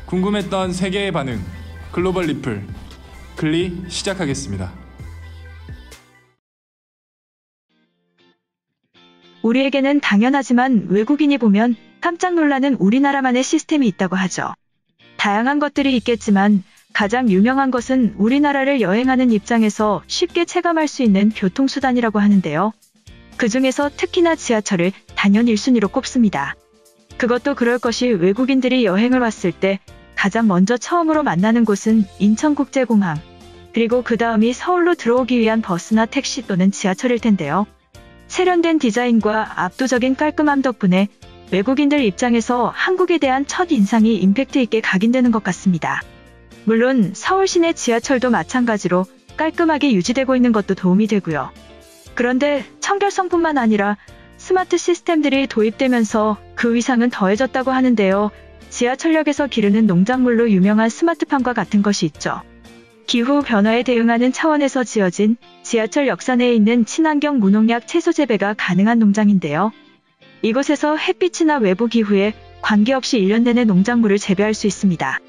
궁금했던 세계의 반응, 글로벌 리플, 글리 시작하겠습니다. 우리에게는 당연하지만 외국인이 보면 깜짝 놀라는 우리나라만의 시스템이 있다고 하죠. 다양한 것들이 있겠지만 가장 유명한 것은 우리나라를 여행하는 입장에서 쉽게 체감할 수 있는 교통수단이라고 하는데요. 그 중에서 특히나 지하철을 단연 1순위로 꼽습니다. 그것도 그럴 것이 외국인들이 여행을 왔을 때 가장 먼저 처음으로 만나는 곳은 인천국제공항, 그리고 그 다음이 서울로 들어오기 위한 버스나 택시 또는 지하철일 텐데요. 세련된 디자인과 압도적인 깔끔함 덕분에 외국인들 입장에서 한국에 대한 첫 인상이 임팩트 있게 각인되는 것 같습니다. 물론 서울 시내 지하철도 마찬가지로 깔끔하게 유지되고 있는 것도 도움이 되고요. 그런데 청결성뿐만 아니라 스마트 시스템들이 도입되면서 그 위상은 더해졌다고 하는데요. 지하철역에서 기르는 농작물로 유명한 스마트팜과 같은 것이 있죠. 기후 변화에 대응하는 차원에서 지어진 지하철 역사 내에 있는 친환경 무농약 채소 재배가 가능한 농장인데요. 이곳에서 햇빛이나 외부 기후에 관계없이 1년 내내 농작물을 재배할 수 있습니다.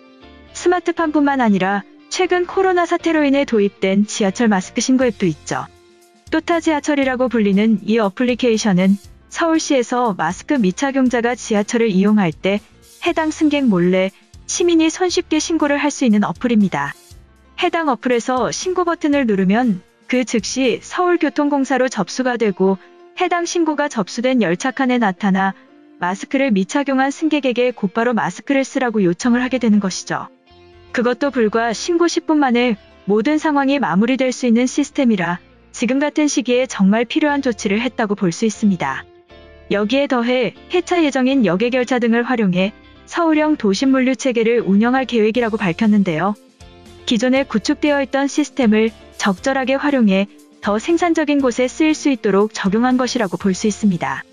스마트팜뿐만 아니라 최근 코로나 사태로 인해 도입된 지하철 마스크 신고 앱도 있죠. 또타 지하철이라고 불리는 이 어플리케이션은 서울시에서 마스크 미착용자가 지하철을 이용할 때 해당 승객 몰래 시민이 손쉽게 신고를 할 수 있는 어플입니다. 해당 어플에서 신고 버튼을 누르면 그 즉시 서울교통공사로 접수가 되고 해당 신고가 접수된 열차칸에 나타나 마스크를 미착용한 승객에게 곧바로 마스크를 쓰라고 요청을 하게 되는 것이죠. 그것도 불과 신고 10분 만에 모든 상황이 마무리될 수 있는 시스템이라 지금 같은 시기에 정말 필요한 조치를 했다고 볼 수 있습니다. 여기에 더해 폐차 예정인 여객열차 등을 활용해 서울형 도심물류 체계를 운영할 계획이라고 밝혔는데요. 기존에 구축되어 있던 시스템을 적절하게 활용해 더 생산적인 곳에 쓰일 수 있도록 적용한 것이라고 볼 수 있습니다.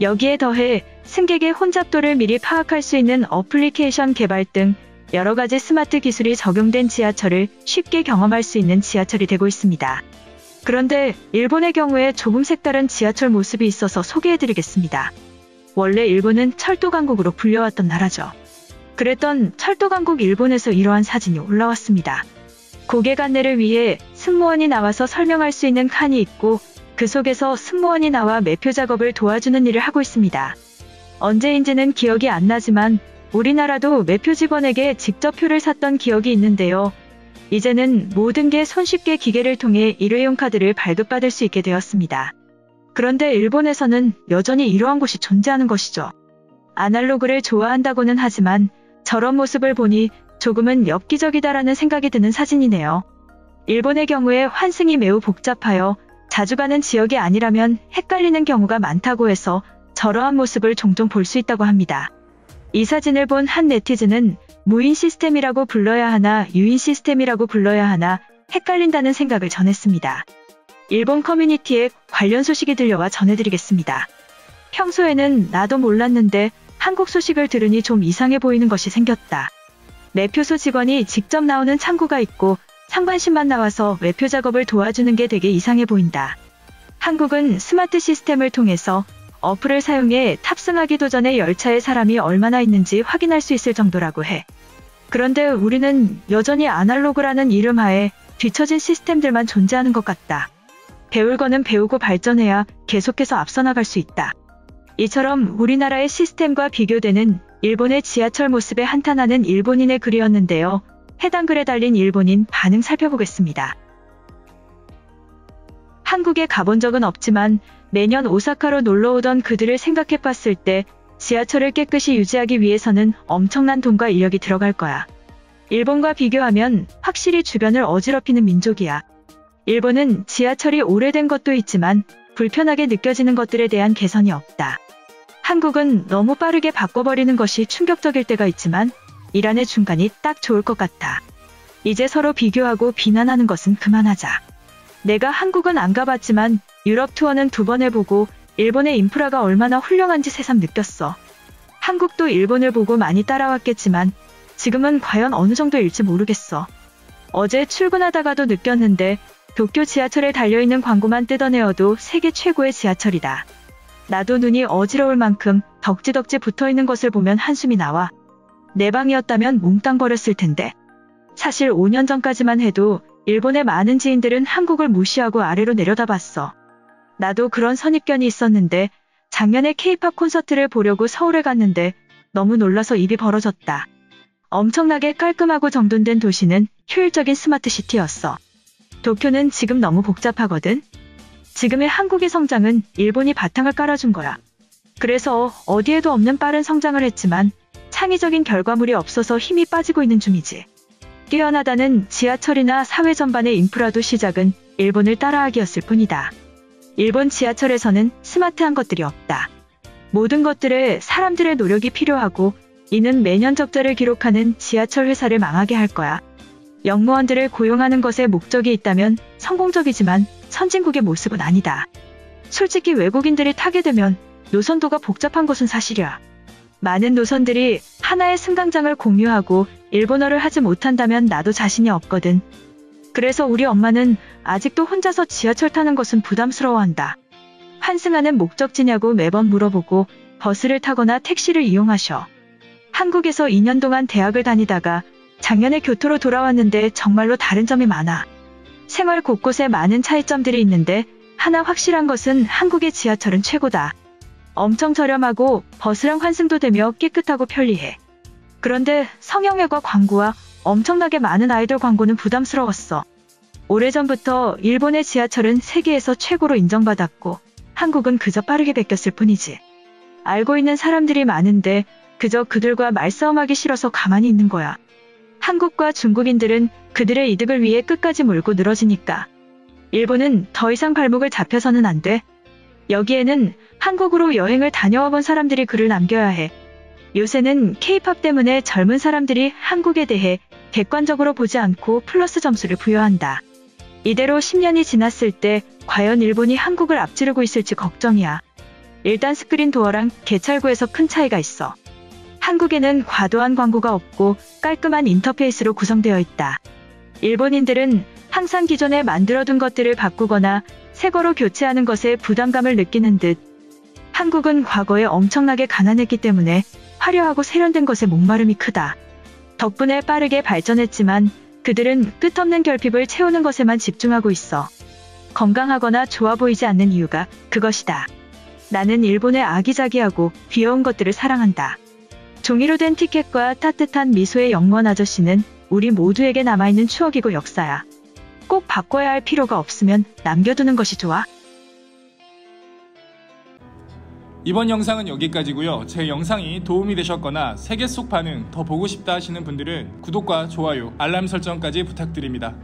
여기에 더해 승객의 혼잡도를 미리 파악할 수 있는 어플리케이션 개발 등 여러 가지 스마트 기술이 적용된 지하철을 쉽게 경험할 수 있는 지하철이 되고 있습니다. 그런데 일본의 경우에 조금 색다른 지하철 모습이 있어서 소개해드리겠습니다. 원래 일본은 철도 강국으로 불려왔던 나라죠. 그랬던 철도 강국 일본에서 이러한 사진이 올라왔습니다. 고객 안내를 위해 승무원이 나와서 설명할 수 있는 칸이 있고 그 속에서 승무원이 나와 매표 작업을 도와주는 일을 하고 있습니다. 언제인지는 기억이 안 나지만 우리나라도 매표 직원에게 직접 표를 샀던 기억이 있는데요. 이제는 모든 게 손쉽게 기계를 통해 일회용 카드를 발급받을 수 있게 되었습니다. 그런데 일본에서는 여전히 이러한 곳이 존재하는 것이죠. 아날로그를 좋아한다고는 하지만 저런 모습을 보니 조금은 엽기적이다라는 생각이 드는 사진이네요. 일본의 경우에 환승이 매우 복잡하여 자주 가는 지역이 아니라면 헷갈리는 경우가 많다고 해서 저러한 모습을 종종 볼 수 있다고 합니다. 이 사진을 본 한 네티즌은 무인 시스템이라고 불러야 하나 유인 시스템이라고 불러야 하나 헷갈린다는 생각을 전했습니다. 일본 커뮤니티에 관련 소식이 들려와 전해드리겠습니다. 평소에는 나도 몰랐는데 한국 소식을 들으니 좀 이상해 보이는 것이 생겼다. 매표소 직원이 직접 나오는 창구가 있고 상반신만 나와서 매표 작업을 도와주는 게 되게 이상해 보인다. 한국은 스마트 시스템을 통해서 어플을 사용해 탑승하기도 전에 열차에 사람이 얼마나 있는지 확인할 수 있을 정도라고 해. 그런데 우리는 여전히 아날로그라는 이름 하에 뒤처진 시스템들만 존재하는 것 같다. 배울 거는 배우고 발전해야 계속해서 앞서 나갈 수 있다. 이처럼 우리나라의 시스템과 비교되는 일본의 지하철 모습에 한탄하는 일본인의 글이었는데요. 해당 글에 달린 일본인 반응 살펴보겠습니다. 한국에 가본 적은 없지만 매년 오사카로 놀러오던 그들을 생각해봤을 때 지하철을 깨끗이 유지하기 위해서는 엄청난 돈과 인력이 들어갈 거야. 일본과 비교하면 확실히 주변을 어지럽히는 민족이야. 일본은 지하철이 오래된 것도 있지만 불편하게 느껴지는 것들에 대한 개선이 없다. 한국은 너무 빠르게 바꿔버리는 것이 충격적일 때가 있지만 이란의 중간이 딱 좋을 것 같아. 이제 서로 비교하고 비난하는 것은 그만하자. 내가 한국은 안 가봤지만 유럽 투어는 2번 해보고 일본의 인프라가 얼마나 훌륭한지 새삼 느꼈어. 한국도 일본을 보고 많이 따라왔겠지만 지금은 과연 어느 정도일지 모르겠어. 어제 출근하다가도 느꼈는데 도쿄 지하철에 달려있는 광고만 뜯어내어도 세계 최고의 지하철이다. 나도 눈이 어지러울 만큼 덕지덕지 붙어있는 것을 보면 한숨이 나와. 내 방이었다면 몽땅 버렸을 텐데. 사실 5년 전까지만 해도 일본의 많은 지인들은 한국을 무시하고 아래로 내려다봤어. 나도 그런 선입견이 있었는데 작년에 K-팝 콘서트를 보려고 서울에 갔는데 너무 놀라서 입이 벌어졌다. 엄청나게 깔끔하고 정돈된 도시는 효율적인 스마트 시티였어. 도쿄는 지금 너무 복잡하거든. 지금의 한국의 성장은 일본이 바탕을 깔아준 거야. 그래서 어디에도 없는 빠른 성장을 했지만 창의적인 결과물이 없어서 힘이 빠지고 있는 중이지. 뛰어나다는 지하철이나 사회 전반의 인프라도 시작은 일본을 따라하기였을 뿐이다. 일본 지하철에서는 스마트한 것들이 없다. 모든 것들에 사람들의 노력이 필요하고 이는 매년 적자를 기록하는 지하철 회사를 망하게 할 거야. 영무원들을 고용하는 것에 목적이 있다면 성공적이지만 선진국의 모습은 아니다. 솔직히 외국인들이 타게 되면 노선도가 복잡한 것은 사실이야. 많은 노선들이 하나의 승강장을 공유하고 일본어를 하지 못한다면 나도 자신이 없거든. 그래서 우리 엄마는 아직도 혼자서 지하철 타는 것은 부담스러워한다. 환승하는 목적지냐고 매번 물어보고 버스를 타거나 택시를 이용하셔. 한국에서 2년 동안 대학을 다니다가 작년에 교토로 돌아왔는데 정말로 다른 점이 많아. 생활 곳곳에 많은 차이점들이 있는데 하나 확실한 것은 한국의 지하철은 최고다. 엄청 저렴하고 버스랑 환승도 되며 깨끗하고 편리해. 그런데 성형외과 광고와 엄청나게 많은 아이돌 광고는 부담스러웠어. 오래전부터 일본의 지하철은 세계에서 최고로 인정받았고 한국은 그저 빠르게 베꼈을 뿐이지. 알고 있는 사람들이 많은데 그저 그들과 말싸움하기 싫어서 가만히 있는 거야. 한국과 중국인들은 그들의 이득을 위해 끝까지 몰고 늘어지니까. 일본은 더 이상 발목을 잡혀서는 안 돼. 여기에는 한국으로 여행을 다녀와 본 사람들이 글을 남겨야 해. 요새는 K-팝 때문에 젊은 사람들이 한국에 대해 객관적으로 보지 않고 플러스 점수를 부여한다. 이대로 10년이 지났을 때 과연 일본이 한국을 앞지르고 있을지 걱정이야. 일단 스크린 도어랑 개찰구에서 큰 차이가 있어. 한국에는 과도한 광고가 없고 깔끔한 인터페이스로 구성되어 있다. 일본인들은 항상 기존에 만들어둔 것들을 바꾸거나 새 거로 교체하는 것에 부담감을 느끼는 듯. 한국은 과거에 엄청나게 가난했기 때문에 화려하고 세련된 것에 목마름이 크다. 덕분에 빠르게 발전했지만 그들은 끝없는 결핍을 채우는 것에만 집중하고 있어. 건강하거나 좋아 보이지 않는 이유가 그것이다. 나는 일본의 아기자기하고 귀여운 것들을 사랑한다. 종이로 된 티켓과 따뜻한 미소의 영무원 아저씨는 우리 모두에게 남아있는 추억이고 역사야. 꼭 바꿔야 할 필요가 없으면 남겨두는 것이 좋아. 이번 영상은 여기까지고요. 제 영상이 도움이 되셨거나 세계 속 반응 더 보고 싶다 하시는 분들은 구독과 좋아요, 알람 설정까지 부탁드립니다.